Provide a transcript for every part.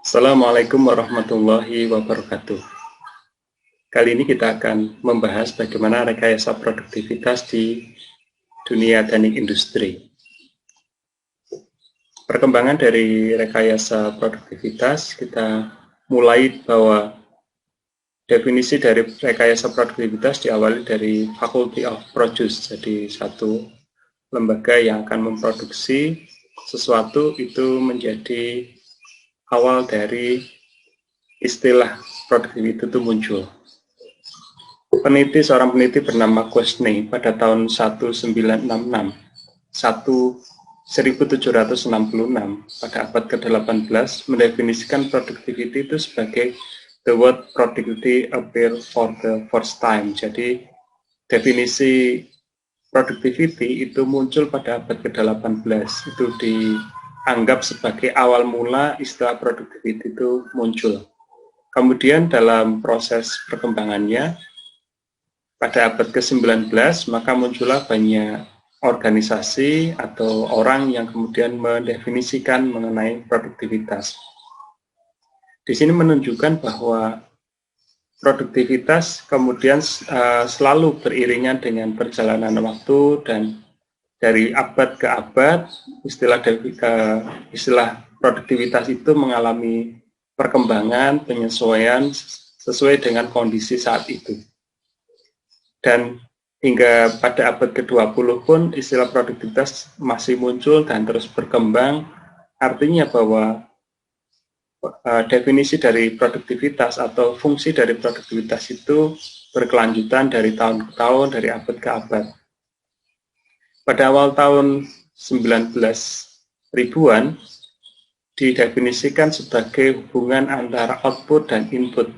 Assalamualaikum warahmatullahi wabarakatuh. Kali ini kita akan membahas bagaimana rekayasa produktivitas di dunia teknik industri. Perkembangan dari rekayasa produktivitas, kita mulai bahwa definisi dari rekayasa produktivitas diawali dari Faculty of Produce, jadi satu lembaga yang akan memproduksi sesuatu itu menjadi awal dari istilah produktivitas itu muncul. Seorang peneliti bernama Quesnay pada tahun 1966 pada abad ke-18 mendefinisikan productivity itu sebagai the word productivity appear for the first time. Jadi definisi productivity itu muncul pada abad ke-18, itu dianggap sebagai awal mula istilah productivity itu muncul. Kemudian dalam proses perkembangannya pada abad ke-19 maka muncullah banyak organisasi atau orang yang kemudian mendefinisikan mengenai produktivitas. Di sini menunjukkan bahwa produktivitas kemudian selalu beriringan dengan perjalanan waktu, dan dari abad ke abad istilah produktivitas itu mengalami perkembangan, penyesuaian sesuai dengan kondisi saat itu. Dan hingga pada abad ke-20 pun istilah produktivitas masih muncul dan terus berkembang. Artinya bahwa definisi dari produktivitas atau fungsi dari produktivitas itu berkelanjutan dari tahun ke tahun, dari abad ke abad. Pada awal tahun 19.000-an didefinisikan sebagai hubungan antara output dan input,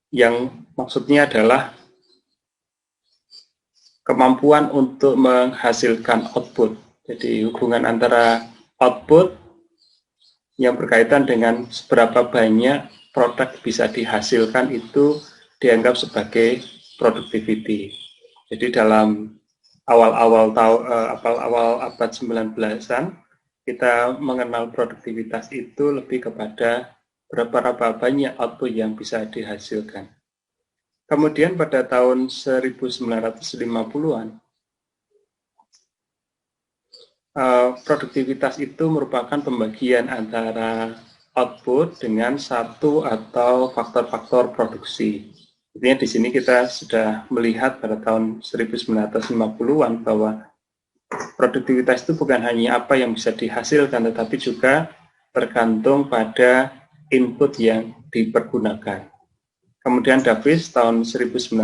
yang maksudnya adalah kemampuan untuk menghasilkan output. Jadi hubungan antara output yang berkaitan dengan seberapa banyak produk bisa dihasilkan itu dianggap sebagai productivity. Jadi dalam awal abad 19-an kita mengenal produktivitas itu lebih kepada berapa banyak output yang bisa dihasilkan. Kemudian pada tahun 1950-an, produktivitas itu merupakan pembagian antara output dengan satu atau faktor-faktor produksi. Intinya di sini kita sudah melihat pada tahun 1950-an bahwa produktivitas itu bukan hanya apa yang bisa dihasilkan, tetapi juga tergantung pada input yang dipergunakan. Kemudian Davis tahun 1955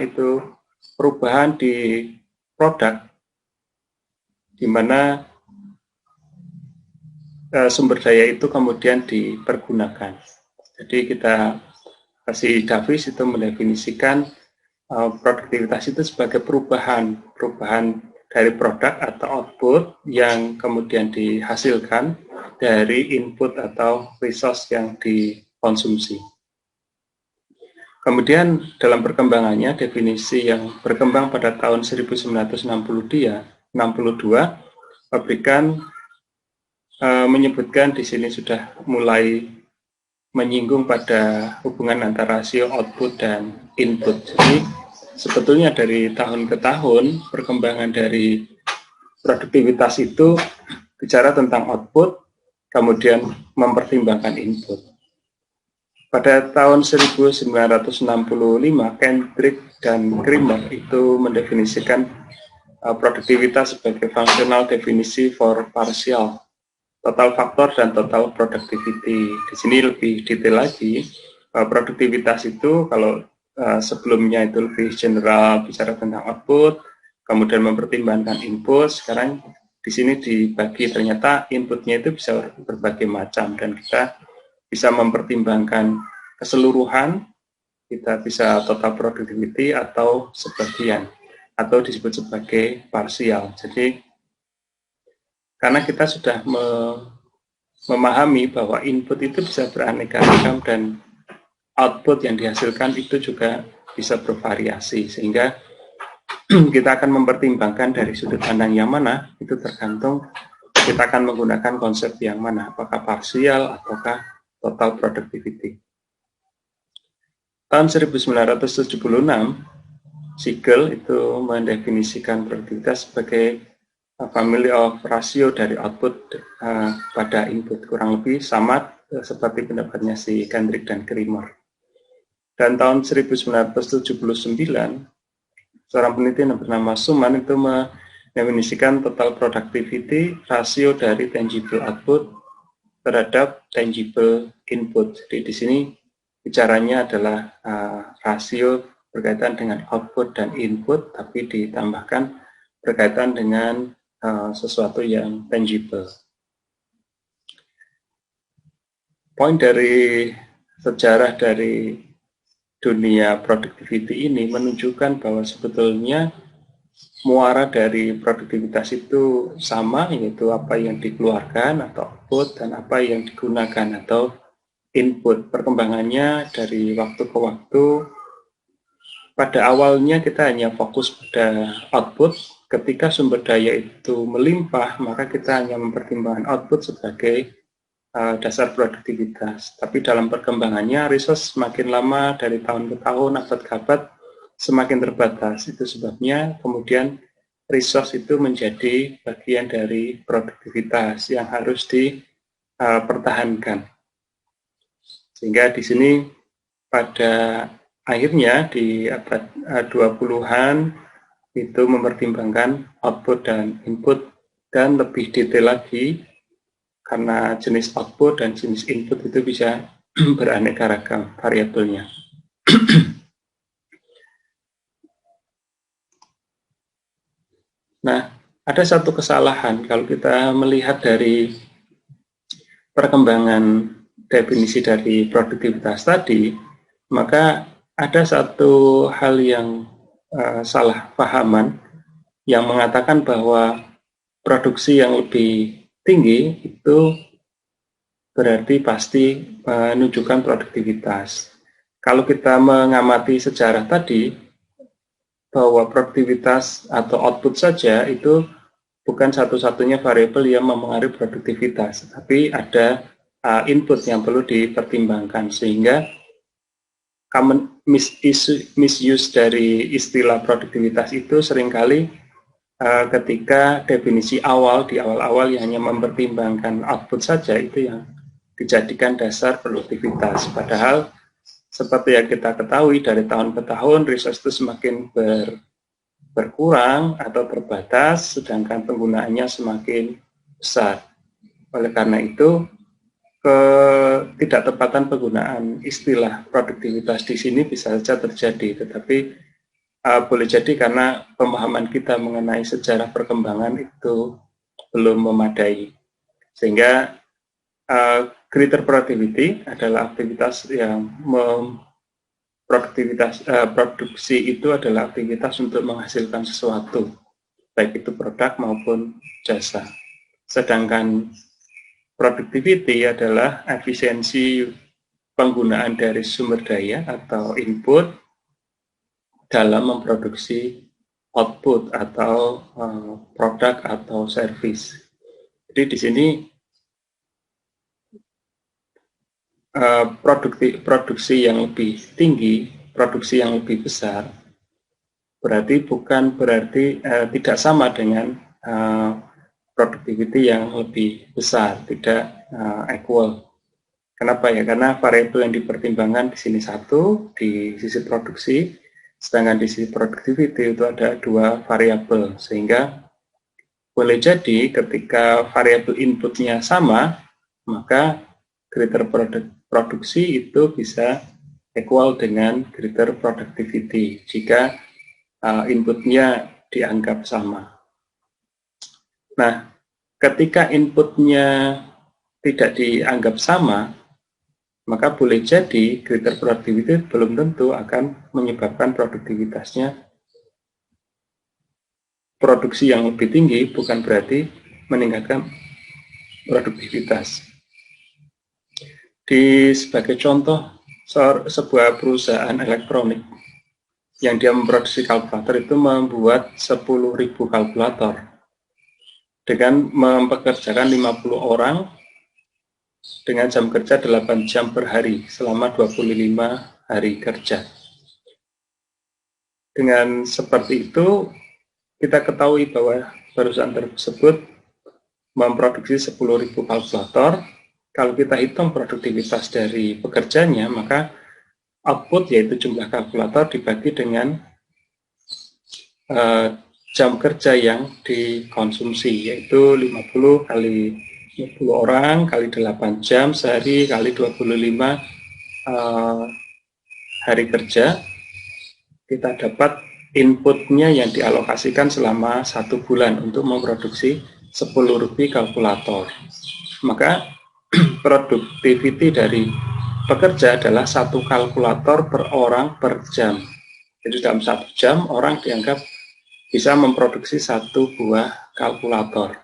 itu perubahan di produk, di mana sumber daya itu kemudian dipergunakan. Jadi Davis itu mendefinisikan produktivitas itu sebagai perubahan dari produk atau output yang kemudian dihasilkan dari input atau resource yang dikonsumsi. Kemudian dalam perkembangannya, definisi yang berkembang pada tahun 1962, pabrikan menyebutkan di sini sudah mulai menyinggung pada hubungan antara rasio output dan input. Jadi sebetulnya dari tahun ke tahun perkembangan dari produktivitas itu bicara tentang output, kemudian mempertimbangkan input. Pada tahun 1965, Kendrick dan Kramer itu mendefinisikan produktivitas sebagai functional definisi for partial, total factor dan total productivity. Di sini lebih detail lagi, produktivitas itu kalau sebelumnya itu lebih general bicara tentang output, kemudian mempertimbangkan input. Sekarang di sini dibagi, ternyata inputnya itu bisa berbagai macam, dan kita bisa mempertimbangkan keseluruhan, kita bisa total productivity atau sebagian, atau disebut sebagai parsial. Jadi karena kita sudah memahami bahwa input itu bisa beraneka ragam dan output yang dihasilkan itu juga bisa bervariasi, sehingga kita akan mempertimbangkan dari sudut pandang yang mana itu tergantung kita akan menggunakan konsep yang mana, apakah parsial ataukah total productivity. Tahun 1976, Siegel itu mendefinisikan produktivitas sebagai family of ratio dari output pada input, kurang lebih sama seperti pendapatnya si Kendrick dan Kramer. Dan tahun 1979, seorang peneliti yang bernama Suman itu mendefinisikan total productivity rasio dari tangible output terhadap tangible input. Jadi di sini bicaranya adalah rasio berkaitan dengan output dan input, tapi ditambahkan berkaitan dengan sesuatu yang tangible. Poin dari sejarah dari dunia productivity ini menunjukkan bahwa sebetulnya muara dari produktivitas itu sama, yaitu apa yang dikeluarkan atau output dan apa yang digunakan atau input. Perkembangannya dari waktu ke waktu. Pada awalnya kita hanya fokus pada output. Ketika sumber daya itu melimpah, maka kita hanya mempertimbangkan output sebagai dasar produktivitas. Tapi dalam perkembangannya, resource semakin lama dari tahun ke tahun, abad ke abad, semakin terbatas. Itu sebabnya kemudian resource itu menjadi bagian dari produktivitas yang harus dipertahankan. Sehingga di sini pada akhirnya di abad 20-an itu mempertimbangkan output dan input, dan lebih detail lagi karena jenis output dan jenis input itu bisa beraneka ragam variabelnya. Nah, ada satu kesalahan kalau kita melihat dari perkembangan definisi dari produktivitas tadi, maka ada satu hal yang salah pahaman yang mengatakan bahwa produksi yang lebih tinggi itu berarti pasti menunjukkan produktivitas. Kalau kita mengamati sejarah tadi, bahwa produktivitas atau output saja itu bukan satu-satunya variabel yang mempengaruhi produktivitas, tapi ada input yang perlu dipertimbangkan, sehingga common misuse dari istilah produktivitas itu seringkali ketika definisi awal di awal-awal yang hanya mempertimbangkan output saja itu yang dijadikan dasar produktivitas. Padahal seperti yang kita ketahui dari tahun ke tahun resource itu semakin berkurang atau terbatas, sedangkan penggunaannya semakin besar. Oleh karena itu, ketidaktepatan penggunaan istilah produktivitas di sini bisa saja terjadi, tetapi boleh jadi karena pemahaman kita mengenai sejarah perkembangan itu belum memadai, sehingga greater productivity adalah aktivitas yang produksi itu adalah aktivitas untuk menghasilkan sesuatu, baik itu produk maupun jasa. Sedangkan productivity adalah efisiensi penggunaan dari sumber daya atau input dalam memproduksi output atau produk atau service. Jadi di sini produksi yang lebih tinggi, produksi yang lebih besar, bukan berarti tidak sama dengan productivity yang lebih besar, tidak equal. Kenapa ya? Karena variabel yang dipertimbangkan di sini satu, di sisi produksi, sedangkan di sisi productivity itu ada dua variabel, sehingga boleh jadi ketika variabel inputnya sama, maka greater produksi itu bisa equal dengan greater productivity jika inputnya dianggap sama. Nah, ketika inputnya tidak dianggap sama, maka boleh jadi greater productivity belum tentu akan menyebabkan produktivitasnya produksi yang lebih tinggi, bukan berarti meningkatkan produktivitas. Sebagai contoh, sebuah perusahaan elektronik yang dia memproduksi kalkulator itu membuat 10.000 kalkulator. dengan mempekerjakan 50 orang dengan jam kerja 8 jam per hari selama 25 hari kerja. Dengan seperti itu, kita ketahui bahwa perusahaan tersebut memproduksi 10.000 kalkulator. Kalau kita hitung produktivitas dari pekerjanya, maka output yaitu jumlah kalkulator dibagi dengan jam kerja yang dikonsumsi, yaitu 50 kali 50 orang kali 8 jam sehari kali 25 hari kerja. Kita dapat inputnya yang dialokasikan selama 1 bulan untuk memproduksi 10.000 kalkulator. Maka produktiviti dari pekerja adalah 1 kalkulator per orang per jam. Jadi dalam 1 jam orang dianggap bisa memproduksi 1 buah kalkulator.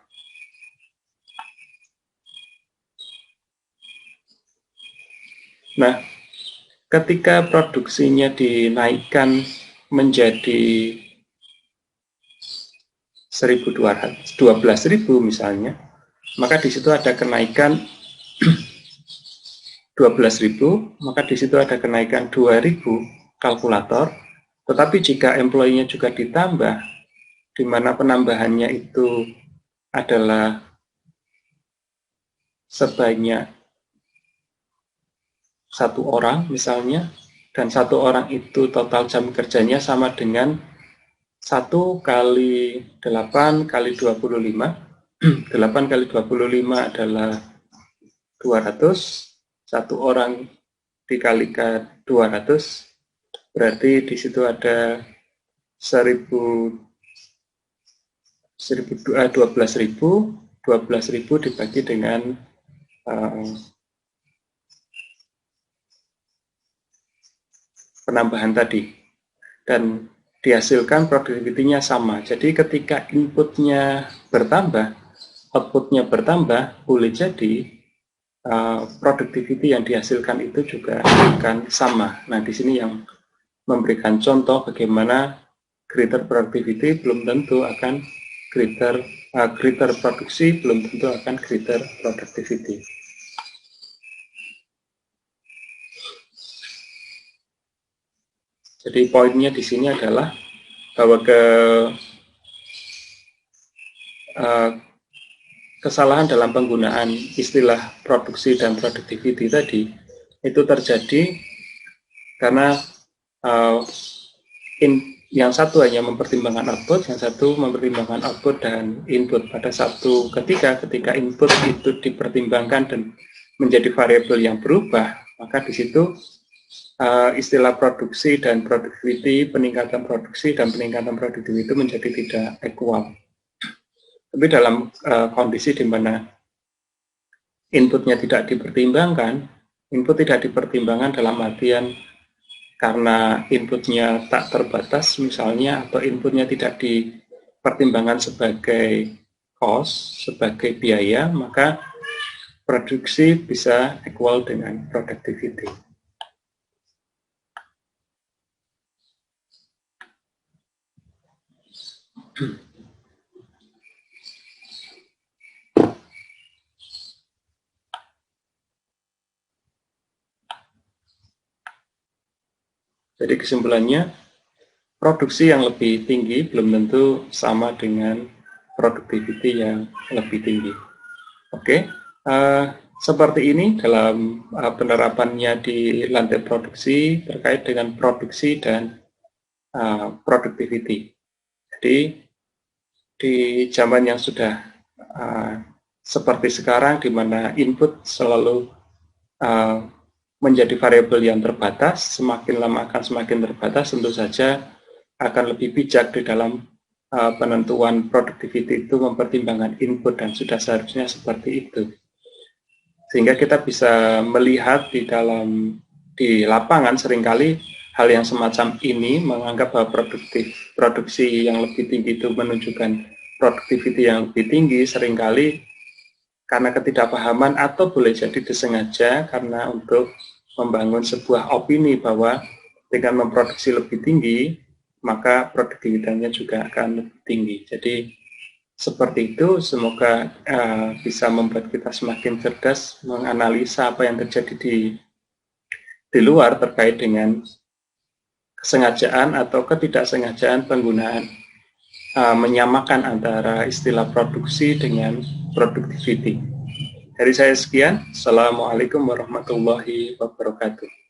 Nah, ketika produksinya dinaikkan menjadi 12.000 misalnya, maka di situ ada kenaikan 12.000, maka di situ ada kenaikan 2.000 kalkulator. Tetapi jika employee-nya juga ditambah, di mana penambahannya itu adalah sebanyak 1 orang misalnya, dan 1 orang itu total jam kerjanya sama dengan 1 kali 8 kali 25. 8 kali 25 adalah 200, 1 orang dikalikan 200, berarti di situ ada 12.000 dibagi dengan penambahan tadi, dan dihasilkan produktivitinya sama. Jadi ketika inputnya bertambah, outputnya bertambah, boleh jadi produktiviti yang dihasilkan itu juga akan sama. Nah, di sini yang memberikan contoh bagaimana greater productivity belum tentu akan greater produksi belum tentu akan greater productivity. Jadi poinnya di sini adalah bahwa kesalahan dalam penggunaan istilah produksi dan productivity tadi itu terjadi karena yang satu hanya mempertimbangkan output, yang satu mempertimbangkan output dan input. Pada satu ketika input itu dipertimbangkan dan menjadi variabel yang berubah, maka di situ istilah produksi dan productivity, peningkatan produksi dan peningkatan productivity itu menjadi tidak equal. Tapi dalam kondisi di mana inputnya tidak dipertimbangkan, input tidak dipertimbangkan dalam artian karena inputnya tak terbatas misalnya, atau inputnya tidak dipertimbangkan sebagai cost, sebagai biaya, maka produksi bisa equal dengan productivity. Jadi kesimpulannya, produksi yang lebih tinggi belum tentu sama dengan productivity yang lebih tinggi. Oke, seperti ini dalam penerapannya di lantai produksi terkait dengan produksi dan productivity. Jadi di zaman yang sudah seperti sekarang, di mana input selalu menjadi variabel yang terbatas, semakin lama akan semakin terbatas, tentu saja akan lebih bijak di dalam penentuan productivity itu mempertimbangkan input, dan sudah seharusnya seperti itu. Sehingga kita bisa melihat di lapangan seringkali hal yang semacam ini, menganggap bahwa produksi yang lebih tinggi itu menunjukkan productivity yang lebih tinggi, seringkali karena ketidakpahaman atau boleh jadi disengaja karena untuk membangun sebuah opini bahwa dengan memproduksi lebih tinggi, maka produktivitasnya juga akan lebih tinggi. Jadi Seperti itu, semoga bisa membuat kita semakin cerdas menganalisa apa yang terjadi di luar terkait dengan kesengajaan atau ketidaksengajaan penggunaan menyamakan antara istilah produksi dengan productivity. Dari saya sekian. Assalamualaikum warahmatullahi wabarakatuh.